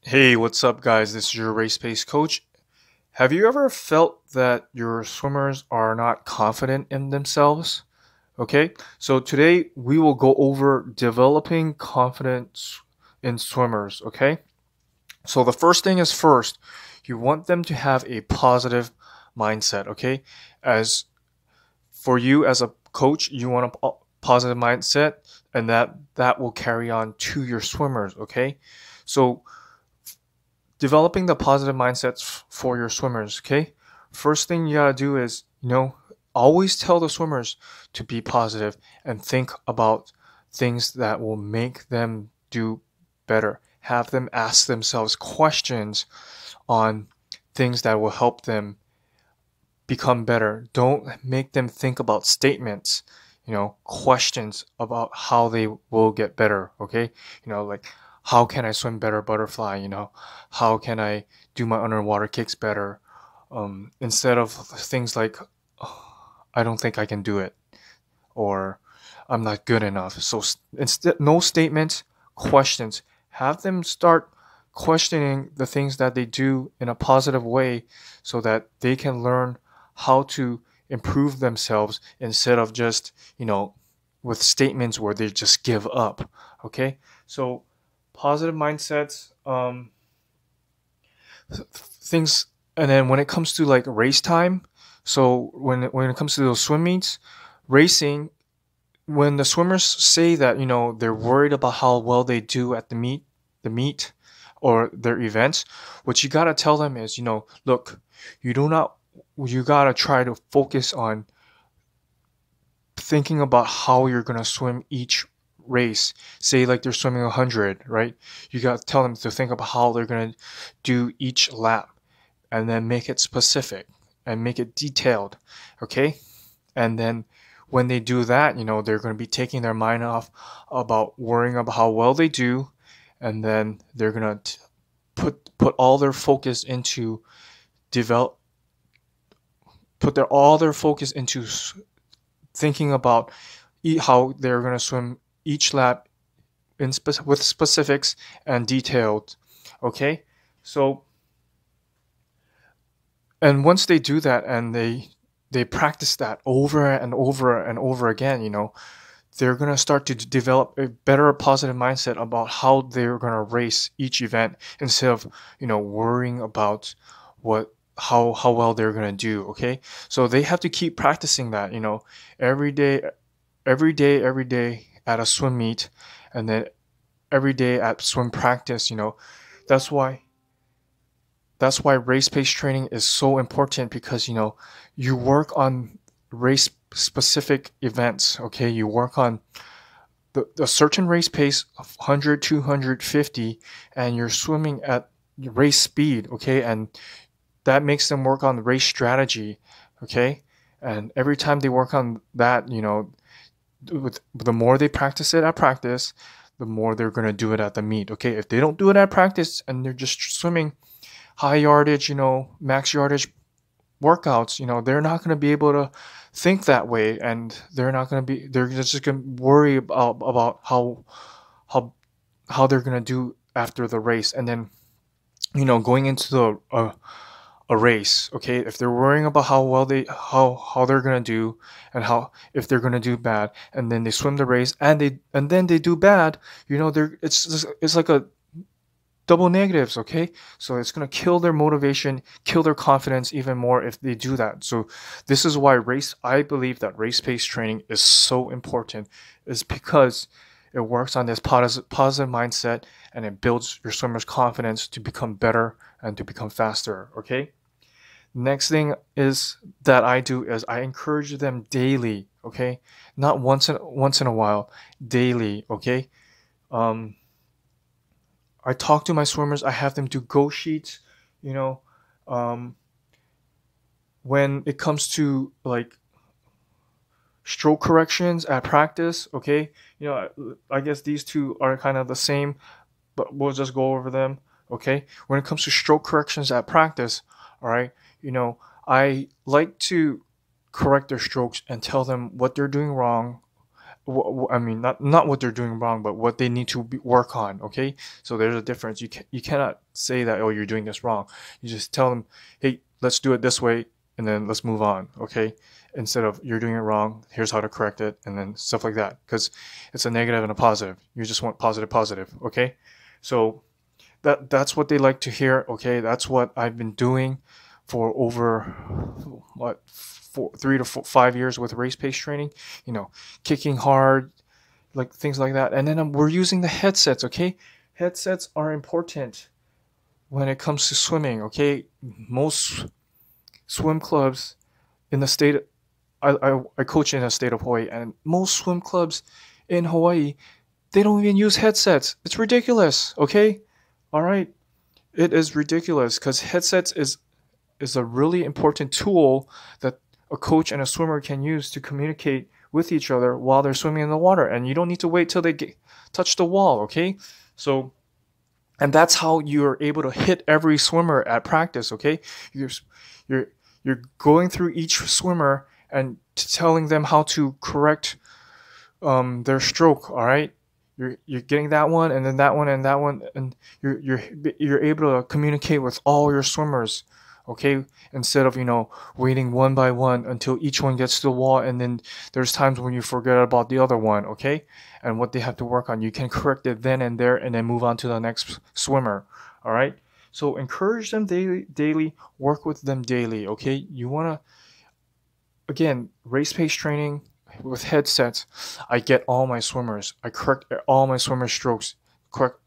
Hey, what's up, guys? This is your race pace coach. Have you ever felt that your swimmers are not confident in themselves? Okay, so today we will go over developing confidence in swimmers. Okay, so the first thing is first, you want them to have a positive mindset. Okay, as for you as a coach, you want a positive mindset, and that will carry on to your swimmers. Okay, so developing the positive mindsets for your swimmers. Okay, first thing you gotta do is always tell the swimmers to be positive and think about things that will make them do better. Have them ask themselves questions on things that will help them become better. Don't make them think about statements, questions about how they will get better. Okay, like, how can I swim better butterfly? How can I do my underwater kicks better? Instead of things like, "Oh, I don't think I can do it," or "I'm not good enough." So instead, no statements, questions. Have them start questioning the things that they do in a positive way so that they can learn how to improve themselves instead of just, with statements where they just give up. Okay? So positive mindsets, things, and then when it comes to like race time, so when it comes to those swim meets, racing, when the swimmers say that they're worried about how well they do at the meet or their events, what you gotta tell them is, look, you do not you gotta try to focus on thinking about how you're gonna swim each race. Say like they're swimming 100, right? You gotta tell them to think about how they're gonna do each lap, and then make it specific and make it detailed. Okay, and then when they do that, they're going to be taking their mind off about worrying about how well they do, and then they're going to put all their focus into develop put their all their focus into thinking about how they're going to swim each lap with specifics and detailed. Okay, so, and once they do that and they practice that over and over and over again, they're going to start to develop a better positive mindset about how they're going to race each event instead of worrying about what how well they're going to do. Okay, so they have to keep practicing that, every day, every day at a swim meet, and then every day at swim practice. That's why that's why race pace training is so important, because you work on race specific events. Okay, you work on the certain race pace of 100, 250, and you're swimming at race speed. Okay, and that makes them work on the race strategy. Okay, and every time they work on that, with the more they practice it at practice, the more they're going to do it at the meet. Okay, if they don't do it at practice and they're just swimming high yardage, max yardage workouts, they're not going to be able to think that way, and they're just going to worry about how how they're going to do after the race. And then, going into a race, okay, if they're worrying about how well how they're going to do, and how if they're going to do bad, and then they swim the race and then they do bad, it's like a double negatives. Okay, so it's going to kill their motivation, kill their confidence even more if they do that. So this is why I believe that race pace training is so important, is because it works on this positive mindset, and it builds your swimmer's confidence to become better and to become faster. Okay, next thing is that I do is I encourage them daily. Okay, not once in a while, daily. Okay, um I talk to my swimmers. I have them do go sheets. You know, um, when it comes to like stroke corrections at practice, okay, I guess these two are kind of the same, but we'll just go over them. Okay, when it comes to stroke corrections at practice, all right, I like to correct their strokes and tell them what they're doing wrong, I mean, not what they're doing wrong, but what they need to work on. Okay, so there's a difference. You cannot say that, oh, you're doing this wrong. You just tell them, hey, let's do it this way, and then let's move on. Okay, instead of you're doing it wrong, here's how to correct it, and then stuff like that, because it's a negative and a positive. You just want positive, positive. Okay, so that's what they like to hear. Okay, that's what I've been doing for over what 3 to 5 years with race-paced training. You know, kicking hard, like things like that. And then we're using the headsets. Okay, headsets are important when it comes to swimming. Okay, most swim clubs in the state, I coach in the state of Hawaii, and most swim clubs in Hawaii, they don't even use headsets. It's ridiculous. Okay, all right, it is ridiculous, because headsets is a really important tool that a coach and a swimmer can use to communicate with each other while they're swimming in the water, and you don't need to wait till they touch the wall. Okay, so, and that's how you're able to hit every swimmer at practice. Okay, you're you're you're going through each swimmer and telling them how to correct their stroke. All right, you're getting that one, and then that one, and that one, and you're able to communicate with all your swimmers. Okay, instead of waiting one by one until each one gets to the wall, and then there's times when you forget about the other one. Okay, and what they have to work on, you can correct it then and there, and then move on to the next swimmer. All right, so encourage them daily, work with them daily. Okay, you want to, again, race pace training with headsets. I get all my swimmers, I correct all my swimmer strokes, correct,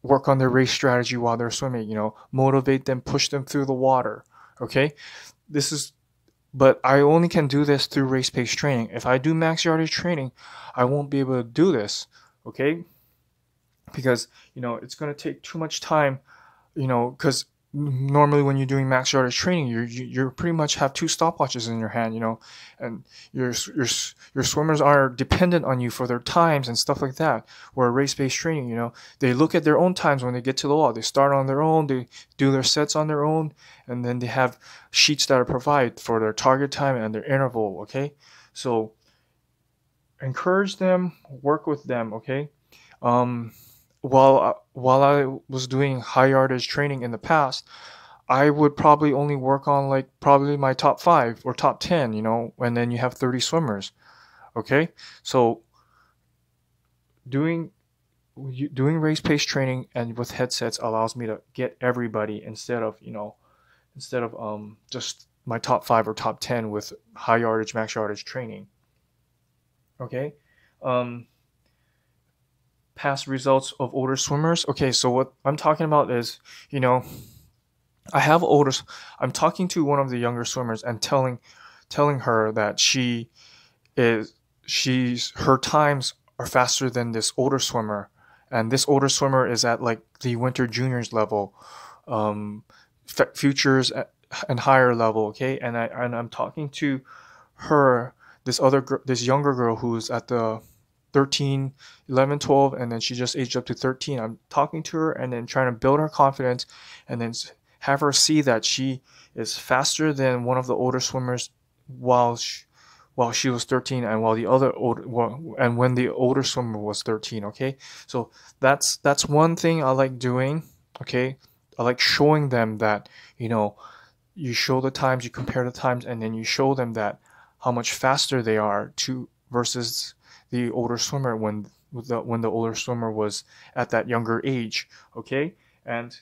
work on their race strategy while they're swimming, motivate them, push them through the water. Okay, but I only can do this through race pace training. If I do max yardage training, I won't be able to do this. Okay, because it's going to take too much time, because normally when you're doing max yardage training, you pretty much have two stopwatches in your hand, and your swimmers are dependent on you for their times and stuff like that. Where race-based training, they look at their own times when they get to the wall. They start on their own, they do their sets on their own, and then they have sheets that are provided for their target time and their interval. Okay, so encourage them, work with them. Okay, while I was doing high yardage training in the past, I would probably only work on like probably my top 5 or top 10, and then you have 30 swimmers. Okay, so doing race pace training and with headsets allows me to get everybody instead of just my top 5 or top 10 with high yardage, max yardage training. Okay. Past results of older swimmers. Okay, so what I'm talking about is, I have I'm talking to one of the younger swimmers and telling her that her times are faster than this older swimmer, and this older swimmer is at like the winter juniors level, futures and higher level. Okay, and I'm talking to her, this younger girl who's at the 13, 11, 12, and then she just aged up to 13. I'm talking to her and then trying to build her confidence, and then have her see that she is faster than one of the older swimmers while she was 13, and when the older swimmer was 13. Okay, so that's one thing I like doing. Okay, I like showing them that you show the times, you compare the times, and then you show them that how much faster they are versus the older swimmer when the older swimmer was at that younger age. Okay, and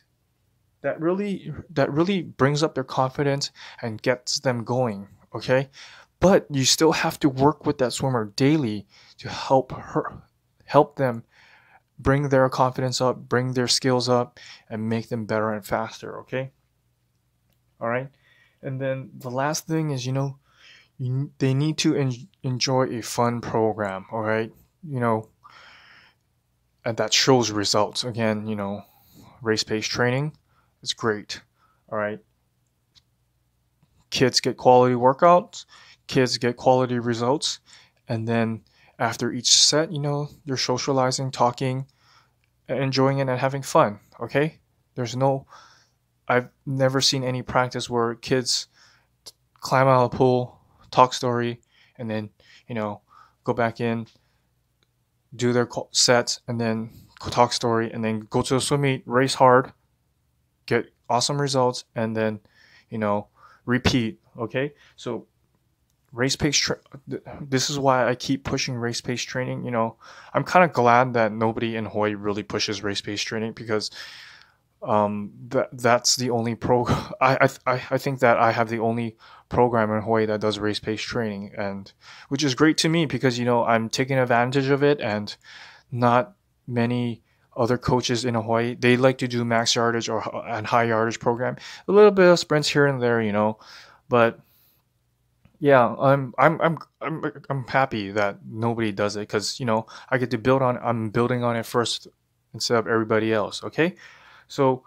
that really brings up their confidence and gets them going. Okay, but you still have to work with that swimmer daily to help them bring their confidence up, bring their skills up, and make them better and faster. Okay, all right. And then the last thing is, they need to enjoy a fun program. All right, and that shows results. Again, race-paced training is great. All right, kids get quality workouts, kids get quality results, and then after each set, you're socializing, talking, enjoying it, and having fun. Okay, I've never seen any practice where kids climb out of the pool, talk story, and then go back in, do their sets, and then talk story, and then go to a swim meet, race hard, get awesome results, and then, you know, repeat. Okay, so race pace. This is why I keep pushing race pace training. You know, I'm kind of glad that nobody in Hawaii really pushes race pace training, because that's the only I think that I have the only program in Hawaii that does race pace training, and which is great to me, because you know I'm taking advantage of it, and not many other coaches in Hawaii, they like to do max yardage or and high yardage program, a little bit of sprints here and there, you know, but yeah, I'm happy that nobody does it, because you know I get to I'm building on it first instead of everybody else. Okay, so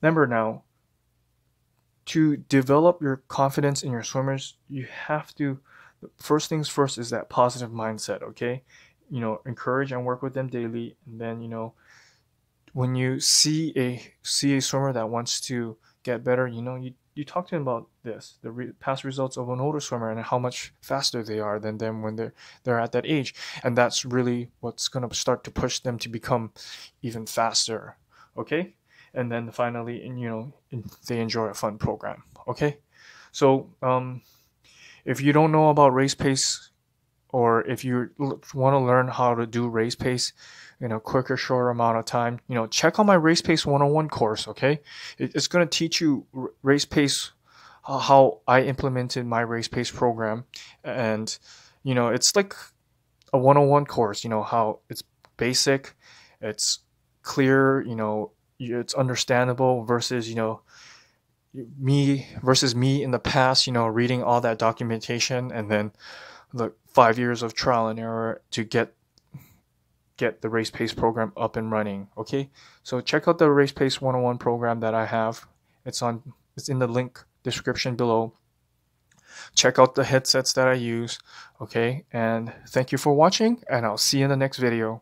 remember now, to develop your confidence in your swimmers, you have to, first things first is that positive mindset. Okay, you know, encourage and work with them daily, and then, you know, when you see a swimmer that wants to get better, you know, you talk to them about this, the past results of an older swimmer, and how much faster they are than them when they're at that age, and that's really what's going to start to push them to become even faster. Okay, and then finally, and you know, they enjoy a fun program. Okay, so if you don't know about race pace, or if you want to learn how to do race pace in a quicker, shorter amount of time, you know, check out my Race Pace 101 course. Okay, it's going to teach you race pace, how I implemented my race pace program, and you know, it's like a 101 course. You know how it's basic, it's clear, you know, it's understandable, versus, you know, me in the past, you know, reading all that documentation, and then the 5 years of trial and error to get the race pace program up and running. Okay, so check out the race pace 101 program that I have. It's in the link description below. Check out the headsets that I use. Okay, and thank you for watching, and I'll see you in the next video.